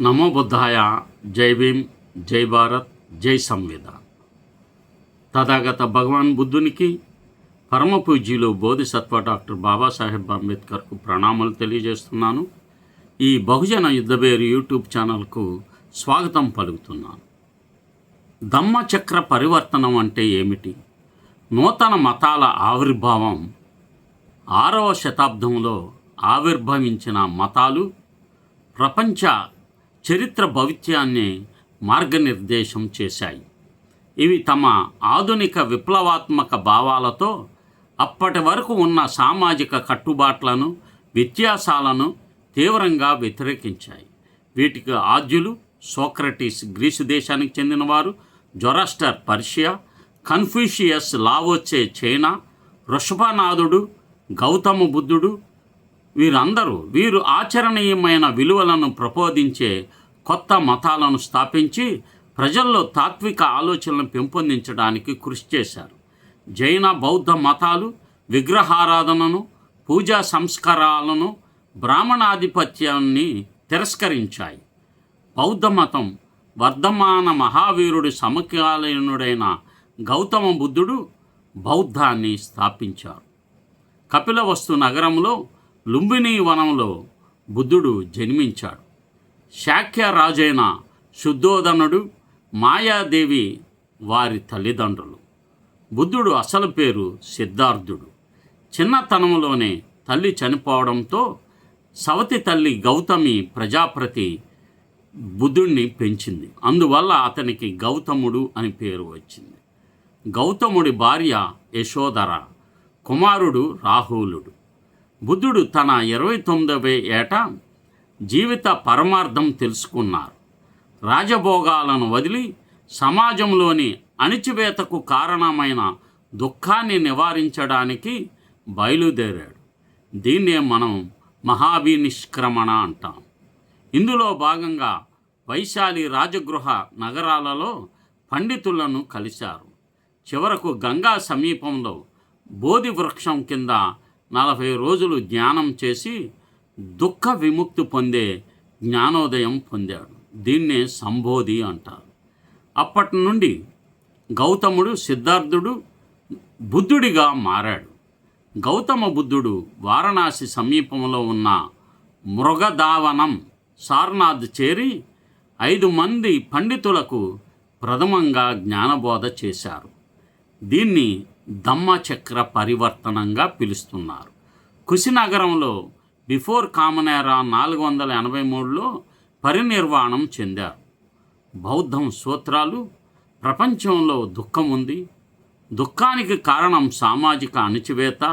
నమో బుద్ధాయ. జై భీమ్, జై భారత్, జై సంవిధాన్. తథాగత భగవాన్ బుద్ధునికి, పరమ పూజ్యులు బోధిసత్వ డాక్టర్ బాబాసాహెబ్ అంబేద్కర్కు ప్రణామాలు తెలియజేస్తున్నాను. ఈ బహుజన యుద్ధబేరు యూట్యూబ్ ఛానల్కు స్వాగతం పలుకుతున్నాను. ధమ్మచక్ర పరివర్తనం అంటే ఏమిటి? నూతన మతాల ఆవిర్భావం 6వ శతాబ్దంలో ఆవిర్భవించిన మతాలు ప్రపంచ చరిత్ర భవిత్యాన్ని మార్గనిర్దేశం చేశాయి. ఇవి తమ ఆధునిక విప్లవాత్మక భావాలతో అప్పటి వరకు ఉన్న సామాజిక కట్టుబాట్లను, వ్యత్యాసాలను తీవ్రంగా వ్యతిరేకించాయి. వీటికి ఆద్యులు సోక్రటీస్ గ్రీసు దేశానికి చెందినవారు, Zoroaster Persia, Confucius Lao Tse China, ఋషభనాథుడు, గౌతమ బుద్ధుడు వీరు ఆచరణీయమైన విలువలను ప్రబోధించే కొత్త మతాలను స్థాపించి ప్రజల్లో తాత్విక ఆలోచనలను పెంపొందించడానికి కృషి చేశారు. జైన బౌద్ధ మతాలు విగ్రహారాధనను, పూజా సంస్కారాలను, బ్రాహ్మణాధిపత్యాన్ని తిరస్కరించాయి. బౌద్ధ మతం వర్ధమాన మహావీరుడి సమకాలీనుడైన గౌతమ బుద్ధుడు బౌద్ధాన్ని స్థాపించారు. కపిలవస్తు నగరంలో లుంబిని వనంలో బుద్ధుడు జన్మించాడు. శాక్య రాజైన శుద్ధోదనుడు, మాయాదేవి వారి తల్లిదండ్రులు. బుద్ధుడు అసలు పేరు సిద్ధార్థుడు. చిన్నతనంలోనే తల్లి చనిపోవడంతో సవతి తల్లి గౌతమి ప్రజాపతి బుద్ధుడిని పెంచింది. అందువల్ల అతనికి గౌతముడు అని పేరు వచ్చింది. గౌతముడి భార్య యశోధర, కుమారుడు రాహులుడు. బుద్ధుడు తన 29వ ఏట జీవిత పరమార్థం తెలుసుకున్నారు. రాజభోగాలను వదిలి సమాజంలోని అణిచివేతకు కారణమైన దుఃఖాన్ని నివారించడానికి బయలుదేరాడు. దీన్నే మనం మహాభినిష్క్రమణ అంటాం. ఇందులో భాగంగా వైశాలి రాజగృహ నగరాలలో పండితులను కలిశారు. చివరకు గంగా సమీపంలో బోధి వృక్షం కింద 40 రోజులు ధ్యానం చేసి దుఃఖ విముక్తి పొందే జ్ఞానోదయం పొందాడు. దీన్నే సంబోధి అంటారు. అప్పటి నుండి గౌతముడు సిద్ధార్థుడు బుద్ధుడిగా మారాడు. గౌతమ బుద్ధుడు వారణాసి సమీపంలో ఉన్న మృగదావనం సారనాథ్ చేరి 5 మంది పండితులకు ప్రథమంగా జ్ఞానబోధ చేశారు. దీన్ని ధమ్మచక్ర పరివర్తనంగా పిలుస్తున్నారు. కుశినగరంలో బిఫోర్ కామన్ ఎరా 483లో పరినిర్వాణం చెందారు. బౌద్ధం సూత్రాలు ప్రపంచంలో దుఃఖం ఉంది, దుఃఖానికి కారణం సామాజిక అణచివేత,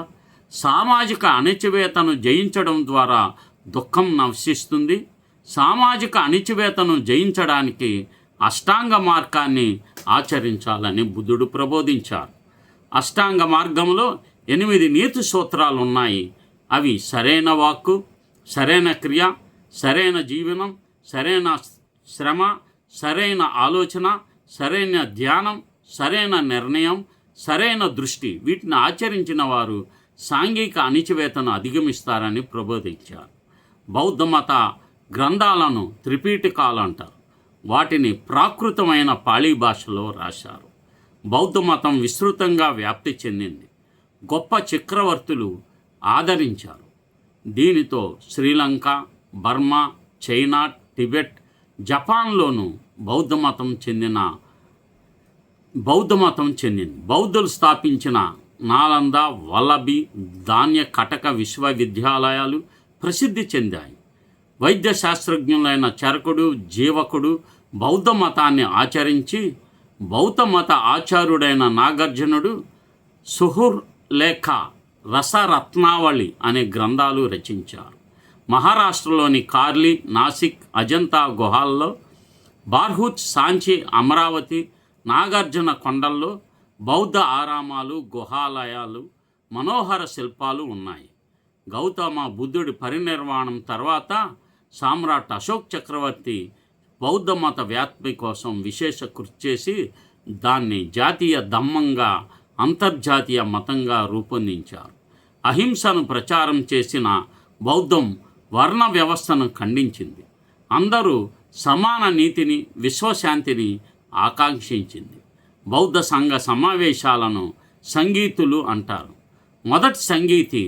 సామాజిక అణచివేతను జయించడం ద్వారా దుఃఖం నశిస్తుంది, సామాజిక అణచివేతను జయించడానికి అష్టాంగ మార్గాన్ని ఆచరించాలని బుద్ధుడు ప్రబోధించారు. అష్టాంగ మార్గంలో 8 నీతి సూత్రాలు ఉన్నాయి. అవి సరైన వాక్కు, సరైన క్రియ, సరైన జీవనం, సరైన శ్రమ, సరైన ఆలోచన, సరైన ధ్యానం, సరైన నిర్ణయం, సరైన దృష్టి. వీటిని ఆచరించిన వారు సాంఘిక అణిచివేతను అధిగమిస్తారని ప్రబోధించారు. బౌద్ధ మత గ్రంథాలను త్రిపీఠికాలు అంటారు. వాటిని ప్రాకృతమైన పాళీ భాషలో రాశారు. బౌద్ధ మతం విస్తృతంగా వ్యాప్తి చెందింది. గొప్ప చక్రవర్తులు ఆదరించారు. దీనితో శ్రీలంక, బర్మా, చైనా, టిబెట్, జపాన్లోనూ బౌద్ధ మతం చెందింది. బౌద్ధులు స్థాపించిన నాలంద, వల్లభి, ధాన్య కటక విశ్వవిద్యాలయాలు ప్రసిద్ధి చెందాయి. వైద్య శాస్త్రజ్ఞులైన చరకుడు, జీవకుడు బౌద్ధ మతాన్ని ఆచరించి బౌద్ధ మత ఆచార్యుడైన నాగార్జునుడు సుహుర్లేఖ, రసరత్నావళి అనే గ్రంథాలు రచించారు. మహారాష్ట్రలోని కార్లీ, నాసిక్, అజంతా గుహాల్లో, బార్హుత్, సాంచి, అమరావతి, నాగార్జున కొండల్లో బౌద్ధ ఆరామాలు, గుహాలయాలు, మనోహర శిల్పాలు ఉన్నాయి. గౌతమ బుద్ధుడి పరినిర్వాణం తర్వాత సామ్రాట్ అశోక్ చక్రవర్తి బౌద్ధ మత వ్యాప్తి కోసం విశేష కృషి చేసి దాన్ని జాతీయ ధమ్మంగా, అంతర్జాతీయ మతంగా రూపొందించారు. అహింసను ప్రచారం చేసిన బౌద్ధం వర్ణ వ్యవస్థను ఖండించింది. అందరూ సమాన నీతిని, విశ్వశాంతిని ఆకాంక్షించింది. బౌద్ధ సంఘ సమావేశాలను సంగీతులు అంటారు. మొదటి సంగీతి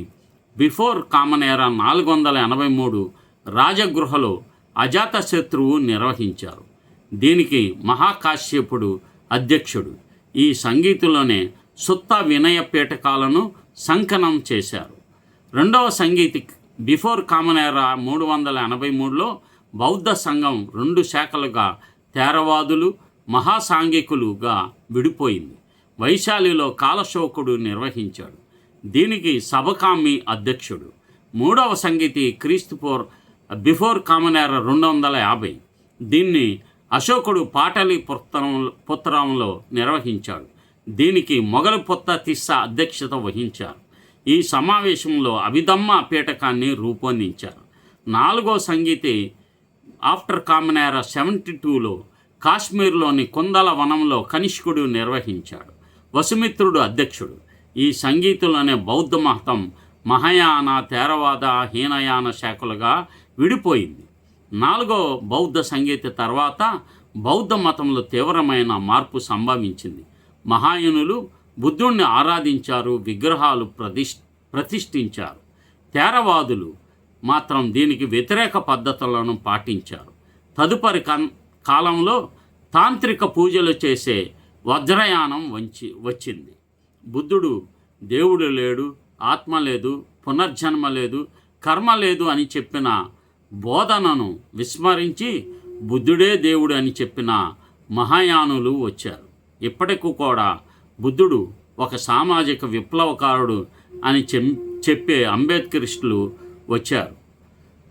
బిఫోర్ కామన్ ఎరా 483 రాజగృహలో అజాతశత్రువు నిర్వహించారు. దీనికి మహాకాశ్యపుడు అధ్యక్షుడు. ఈ సంగీతులోనే సుత్త వినయ పీఠకాలను సంకలనం చేశారు. రెండవ సంగీతి బిఫోర్ కామన్ ఎరా 383లో బౌద్ధ సంఘం 2 శాఖలుగా థేరవాదులు, మహాసాంఘికులుగా విడిపోయింది. వైశాలిలో కాలశోకుడు నిర్వహించాడు. దీనికి సబకామి అధ్యక్షుడు. మూడవ సంగీతి క్రీస్తుపూర్ బిఫోర్ కామన్ ఎరా 250. దీన్ని అశోకుడు పాటలి పుత్రంలో నిర్వహించాడు. దీనికి మొగలుపుత్త తిస్స అధ్యక్షత వహించారు. ఈ సమావేశంలో అభిధమ్మ పీఠకాన్ని రూపొందించారు. నాలుగో సంగీతి ఆఫ్టర్ కామన్ ఎరా 72లో కాశ్మీర్లోని కుందల వనంలో కనిష్కుడు నిర్వహించాడు. వసుమిత్రుడు అధ్యక్షుడు. ఈ సంగీతులోనే బౌద్ధ మతం మహాయాన, థేరవాద, హీనయాన శాఖలుగా విడిపోయింది. నాలుగో బౌద్ధ సంగీత తర్వాత బౌద్ధ మతంలో తీవ్రమైన మార్పు సంభవించింది. మహాయానులు బుద్ధుణ్ణి ఆరాధించారు, విగ్రహాలు ప్రతిష్ఠించారు. థేరవాదులు మాత్రం దీనికి వ్యతిరేక పద్ధతులను పాటించారు. తదుపరి కాలంలో తాంత్రిక పూజలు చేసే వజ్రయానం వచ్చింది. బుద్ధుడు దేవుడు లేడు, ఆత్మ లేదు, పునర్జన్మ లేదు, కర్మ లేదు అని చెప్పిన బోధనను విస్మరించి బుద్ధుడే దేవుడు అని చెప్పిన మహాయానులు వచ్చారు. ఇప్పటికీ కూడా బుద్ధుడు ఒక సామాజిక విప్లవకారుడు అని చెప్పే అంబేద్కరిస్టులు వచ్చారు.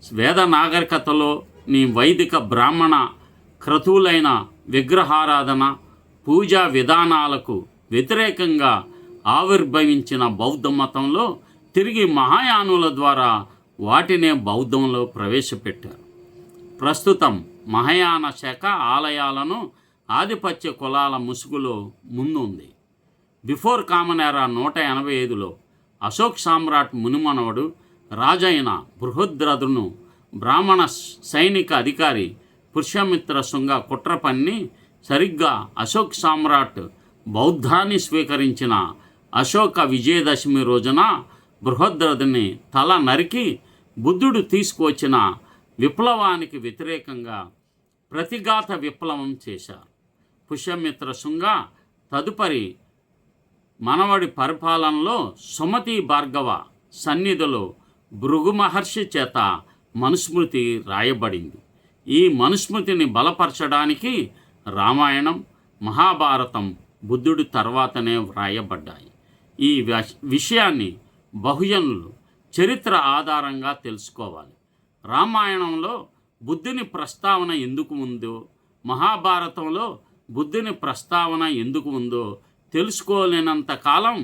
వేద నాగరికతలోని వైదిక బ్రాహ్మణ క్రతువులైన విగ్రహారాధన, పూజా విధానాలకు వ్యతిరేకంగా ఆవిర్భవించిన బౌద్ధ మతంలో తిరిగి మహాయానుల ద్వారా వాటినే బౌద్ధంలో ప్రవేశపెట్టారు. ప్రస్తుతం మహాయాన శాఖ ఆలయాలను ఆధిపత్య కులాల ముసుగులో ముందుంది. బిఫోర్ కామన్ ఎరా 185లో అశోక్ సామ్రాట్ మునిమనవడు రాజైన బృహద్రథును బ్రాహ్మణ సైనిక అధికారి పుష్యమిత్ర శుంగ కుట్ర పన్ని సరిగ్గా అశోక్ సామ్రాట్ బౌద్ధాన్ని స్వీకరించిన అశోక విజయదశమి రోజున బృహద్రథుని తల నరికి బుద్ధుడు తీసుకువచ్చిన విప్లవానికి వ్యతిరేకంగా ప్రతిఘాత విప్లవం చేశారు. పుష్యమిత్ర శుంగ తదుపరి మనవడి పరిపాలనలో సుమతి భార్గవ సన్నిధిలో భృగు మహర్షి చేత మనుస్మృతి రాయబడింది. ఈ మనుస్మృతిని బలపరచడానికి రామాయణం, మహాభారతం బుద్ధుడి తర్వాతనే వ్రాయబడ్డాయి. ఈ విషయాన్ని బహుజనులు చరిత్ర ఆధారంగా తెలుసుకోవాలి. రామాయణంలో బుద్ధుని ప్రస్తావన ఎందుకు ఉందో, మహాభారతంలో బుద్ధుని ప్రస్తావన ఎందుకు ఉందో తెలుసుకోలేనంత కాలం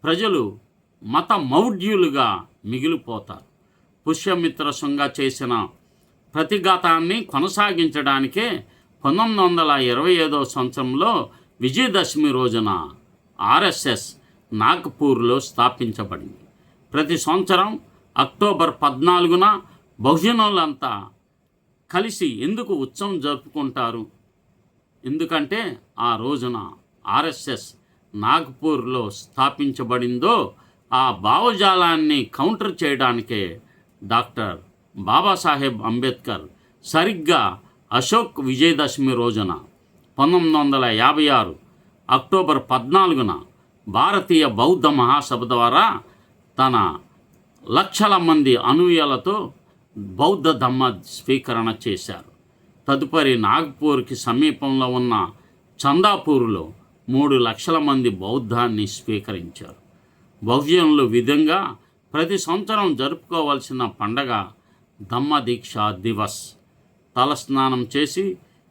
ప్రజలు మత మౌఢ్యులుగా మిగిలిపోతారు. పుష్యమిత్ర శుంగ చేసిన ప్రతిఘాతాన్ని కొనసాగించడానికే 1925వ సంవత్సరంలో విజయదశమి రోజున ఆర్ఎస్ఎస్ నాగ్పూర్లో స్థాపించబడింది. ప్రతి సంవత్సరం అక్టోబర్ 14న బహుజనులంతా కలిసి ఎందుకు ఉత్సవం జరుపుకుంటారు? ఎందుకంటే ఆ రోజున ఆర్ఎస్ఎస్ నాగ్పూర్లో స్థాపించబడిందో ఆ భావజాలాన్ని కౌంటర్ చేయడానికే డాక్టర్ బాబాసాహెబ్ అంబేద్కర్ సరిగ్గా అశోక్ విజయదశమి రోజున 1956 అక్టోబర్ 14న భారతీయ బౌద్ధ మహాసభ ద్వారా తన లక్షల మంది అనుయాయులతో బౌద్ధ ధమ్మ స్వీకరణ చేశారు. తదుపరి నాగ్పూర్కి సమీపంలో ఉన్న చందాపూర్లో 3 లక్షల మంది బౌద్ధాన్ని స్వీకరించారు. బహుజనులు విధంగా ప్రతి సంవత్సరం జరుపుకోవాల్సిన పండగ ధమ్మ దీక్షా దివస్. తలస్నానం చేసి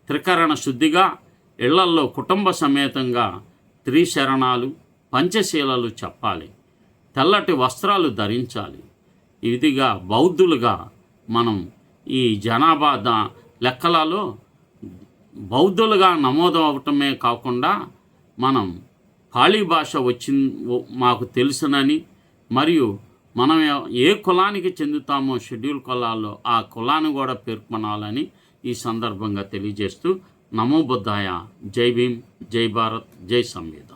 త్రికరణ శుద్ధిగా ఇళ్లల్లో కుటుంబ సమేతంగా త్రిశరణాలు, పంచశీలలు చెప్పాలి. తెల్లటి వస్త్రాలు ధరించాలి. ఇదిగా బౌద్ధులుగా మనం ఈ జనాభా లెక్కలలో బౌద్ధులుగా నమోదు అవటమే కాకుండా మనం పాళీ భాష మాకు తెలుసునని, మరియు మనం ఏ కులానికి చెందుతామో షెడ్యూల్ కులాల్లో ఆ కులాన్ని కూడా పేర్కొనాలని ఈ సందర్భంగా తెలియజేస్తూ నమో బుద్ధాయ, జై భీమ్, జై భారత్, జై సంవిధాన్.